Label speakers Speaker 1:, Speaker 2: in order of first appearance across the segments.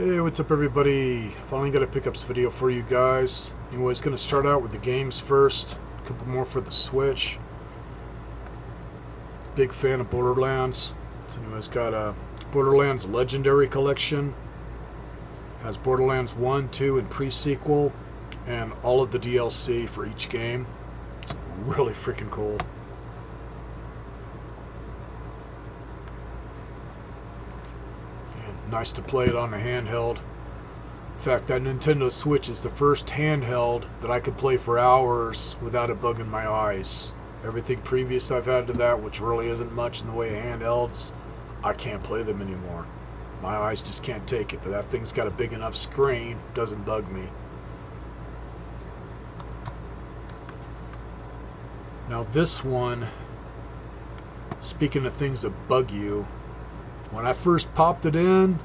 Speaker 1: Hey, what's up everybody? Finally got a pickups video for you guys. Anyways, gonna start out with the games first. A couple more for the Switch. Big fan of Borderlands. So anyways, got a Borderlands Legendary Collection. Has Borderlands 1, 2, and pre-sequel. And all of the DLC for each game. It's really freaking cool. Nice to play it on a handheld. In fact, that Nintendo Switch is the first handheld that I could play for hours without it bugging my eyes. Everything previous I've had to that, which really isn't much in the way of handhelds, I can't play them anymore. My eyes just can't take it. But that thing's got a big enough screen, doesn't bug me. Now this one, speaking of things that bug you, when I first popped it in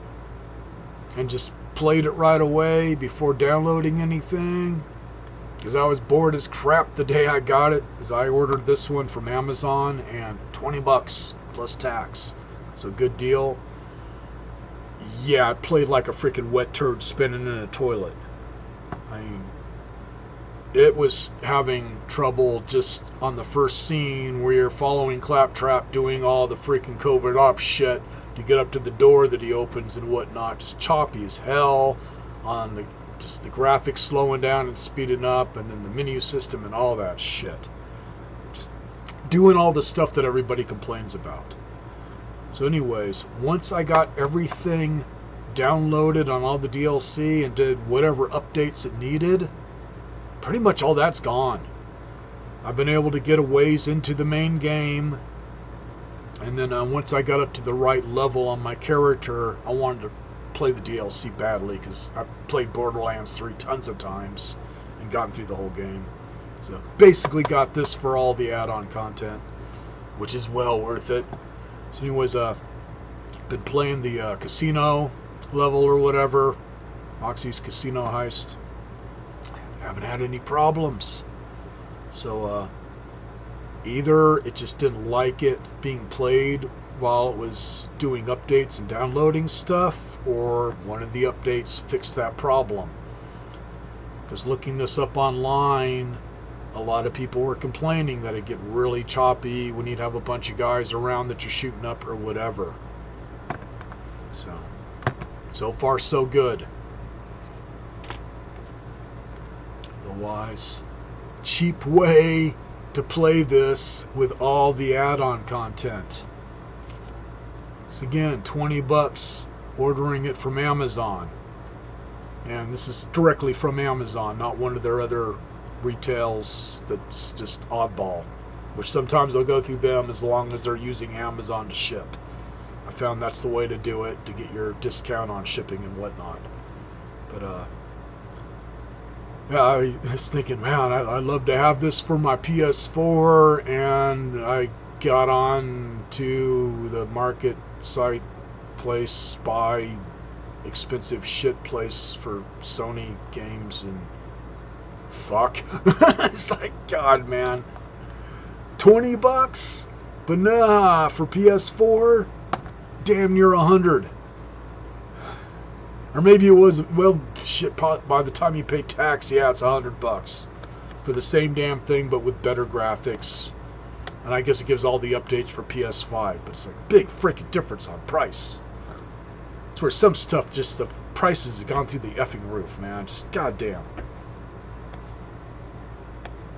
Speaker 1: and just played it right away before downloading anything, because I was bored as crap the day I got it, because I ordered this one from Amazon, and $20 plus tax. So good deal. Yeah, I played like a freaking wet turd spinning in a toilet. I mean, it was having trouble just on the first scene where you're following Claptrap doing all the freaking covert ops shit to get up to the door that he opens and whatnot. Just choppy as hell on the graphics slowing down and speeding up, and then the menu system and all that shit. Just doing all the stuff that everybody complains about. So anyways, once I got everything downloaded on all the DLC and did whatever updates it needed, pretty much all that's gone. I've been able to get a ways into the main game, and then once I got up to the right level on my character, I wanted to play the DLC badly, because I've played Borderlands 3 tons of times and gotten through the whole game. So basically got this for all the add-on content, which is well worth it. So anyways, been playing the casino level or whatever, Oxy's Casino Heist. Haven't had any problems. So either it just didn't like it being played while it was doing updates and downloading stuff, or one of the updates fixed that problem. Because looking this up online, a lot of people were complaining that it get really choppy when you'd have a bunch of guys around that you're shooting up or whatever. So far so good. Otherwise, cheap way to play this with all the add-on content. So again, $20 ordering it from Amazon. And this is directly from Amazon, not one of their other retails that's just oddball, which sometimes I'll go through them as long as they're using Amazon to ship. I found that's the way to do it, to get your discount on shipping and whatnot. But yeah, I was thinking, man, I'd love to have this for my PS4, and I got on to the market site place, buy expensive shit place for Sony games, and fuck. It's like, God, man. $20? But nah, for PS4, damn near 100. Or maybe it was, well, shit, by the time you pay tax, yeah, it's $100 for the same damn thing, but with better graphics. And I guess it gives all the updates for PS5, but it's like big freaking difference on price. It's where some stuff, just the prices have gone through the effing roof, man. Just goddamn.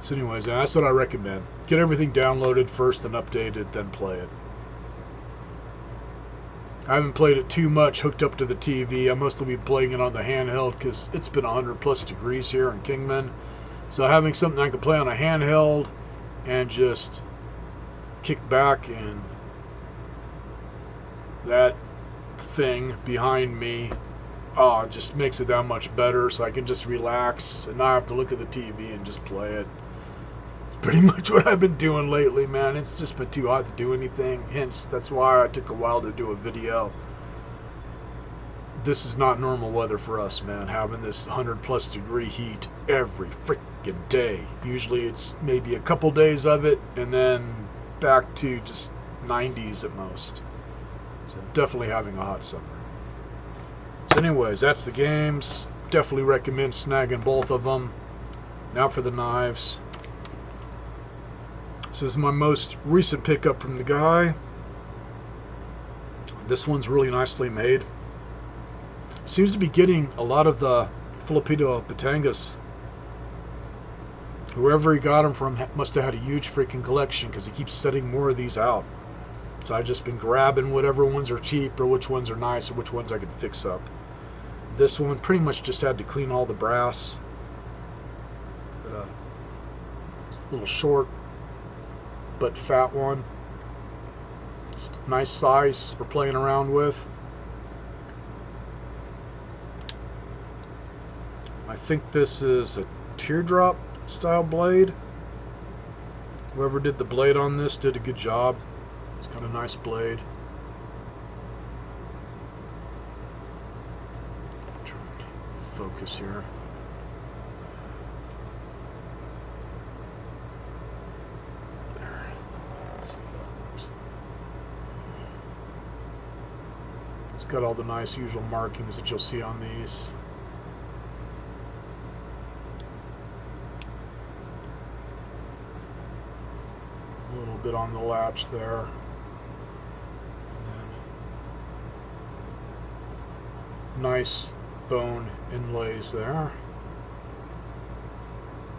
Speaker 1: So anyways, that's what I recommend. Get everything downloaded first and updated, then play it. I haven't played it too much hooked up to the TV. I mostly be playing it on the handheld because it's been 100 plus degrees here in Kingman. So having something I can play on a handheld and just kick back, and that thing behind me just makes it that much better, so I can just relax and not have to look at the TV and just play it. It's pretty much what I've been doing lately, man. It's just been too hot to do anything, hence that's why I took a while to do a video. This is not normal weather for us, man, having this 100 plus degree heat every freaking day. Usually it's maybe a couple days of it and then back to just 90s at most. So definitely having a hot summer. So anyways, that's the games. Definitely recommend snagging both of them. Now for the knives. This is my most recent pickup from the guy. This one's really nicely made. Seems to be getting a lot of the Filipino Batangas. Whoever he got them from must have had a huge freaking collection, because he keeps setting more of these out. So I've just been grabbing whatever ones are cheap or which ones are nice or which ones I could fix up. This one pretty much just had to clean all the brass. But, a little short but fat one. It's a nice size for playing around with. I think this is a teardrop style blade. Whoever did the blade on this did a good job. It's got a nice blade. Try and focus here. There. Let's see if that works. It's got all the nice usual markings that you'll see on these. A little bit on the latch there. Nice bone inlays there.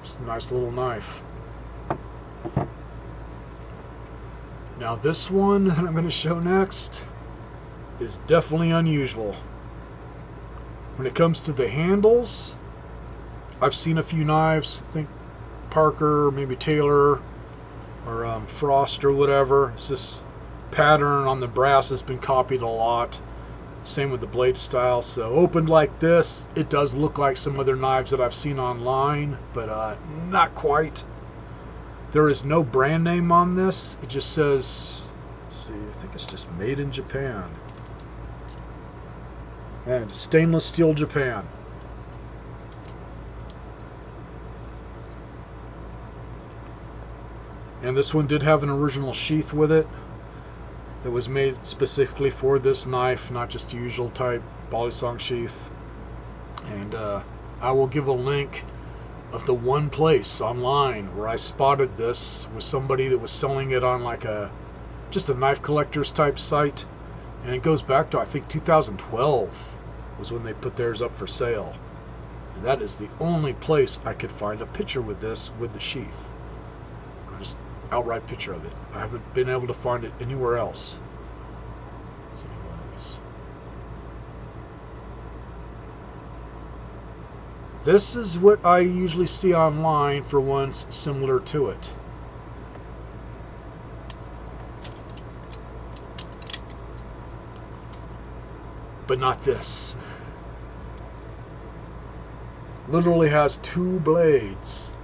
Speaker 1: Just a nice little knife. Now this one that I'm going to show next is definitely unusual. When it comes to the handles, I've seen a few knives. I think Parker, maybe Taylor, or Frost or whatever. It's this pattern on the brass has been copied a lot. Same with the blade style. So opened like this, it does look like some other knives that I've seen online, but not quite. There is no brand name on this. It just says, let's see, I think it's just made in Japan. And stainless steel Japan. And this one did have an original sheath with it that was made specifically for this knife, not just the usual type Balisong sheath. And I will give a link of the one place online where I spotted this with somebody that was selling it on like just a knife collector's type site. And it goes back to, I think, 2012 was when they put theirs up for sale. And that is the only place I could find a picture with this with the sheath. Or just outright picture of it. I haven't been able to find it anywhere else. So anyways, this is what I usually see online for ones similar to it. But not this. Literally has two blades.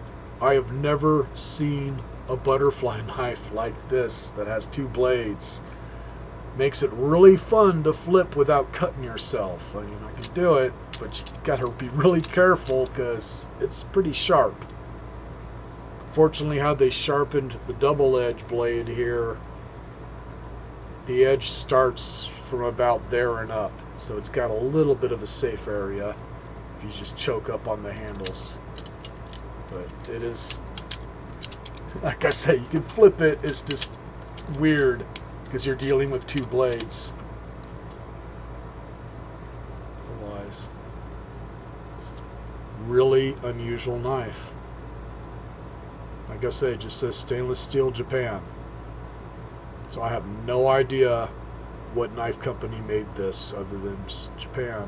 Speaker 1: I have never seen a butterfly knife like this that has two blades. Makes it really fun to flip without cutting yourself. I mean, I can do it, but you gotta be really careful because it's pretty sharp. Fortunately, how they sharpened the double edge blade here, the edge starts from about there and up. So it's got a little bit of a safe area if you just choke up on the handles. But it is, like I say, you can flip it. It's just weird because you're dealing with two blades. Otherwise, just really unusual knife. Like I say, it just says stainless steel Japan. So I have no idea what knife company made this other than just Japan.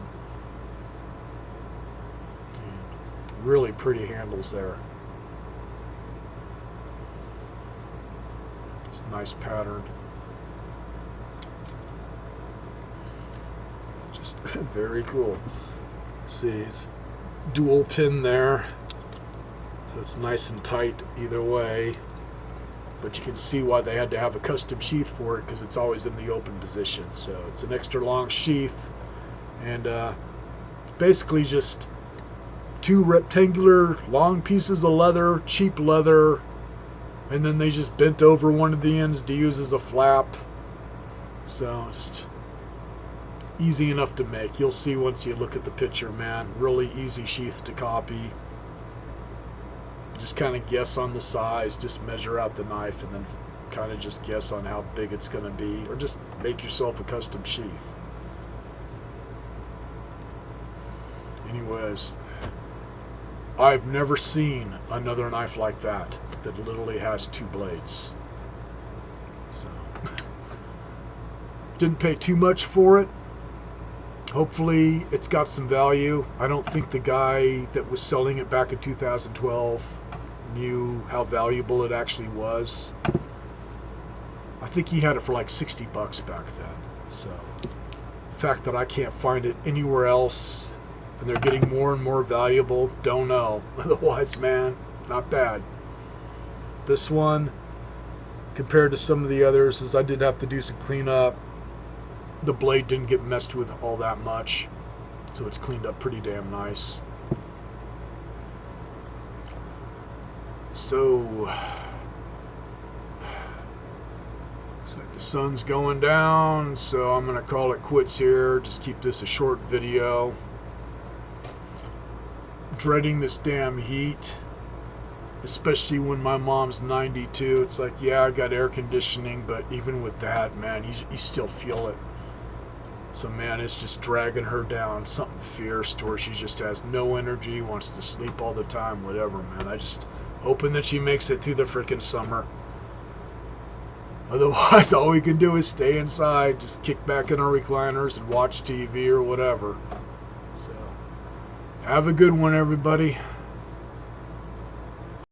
Speaker 1: And really pretty handles there. It's a nice pattern. Just very cool. See, it's dual pin there. So it's nice and tight either way. But you can see why they had to have a custom sheath for it, because it's always in the open position. So it's an extra long sheath, and basically just two rectangular long pieces of leather, cheap leather, and then they just bent over one of the ends to use as a flap. So just easy enough to make. You'll see once you look at the picture, man. Really easy sheath to copy. Just kind of guess on the size, just measure out the knife, and then kind of just guess on how big it's going to be, or just make yourself a custom sheath. Anyways, I've never seen another knife like that literally has 2 blades. So, didn't pay too much for it. Hopefully it's got some value. I don't think the guy that was selling it back in 2012 knew how valuable it actually was. I think he had it for like 60 bucks back then. So the fact that I can't find it anywhere else and they're getting more and more valuable, don't know. Otherwise, man, not bad. This one, compared to some of the others, is I did have to do some cleanup. The blade didn't get messed with all that much, so it's cleaned up pretty damn nice. So, looks like the sun's going down, so I'm gonna call it quits here. Just keep this a short video. Dreading this damn heat, especially when my mom's 92. It's like, yeah, I got air conditioning, but even with that, man, you still feel it. So, man, it's just dragging her down. Something fierce to where she just has no energy, wants to sleep all the time, whatever, man. I just hoping that she makes it through the freaking summer. Otherwise, all we can do is stay inside, just kick back in our recliners and watch TV or whatever. So, have a good one, everybody.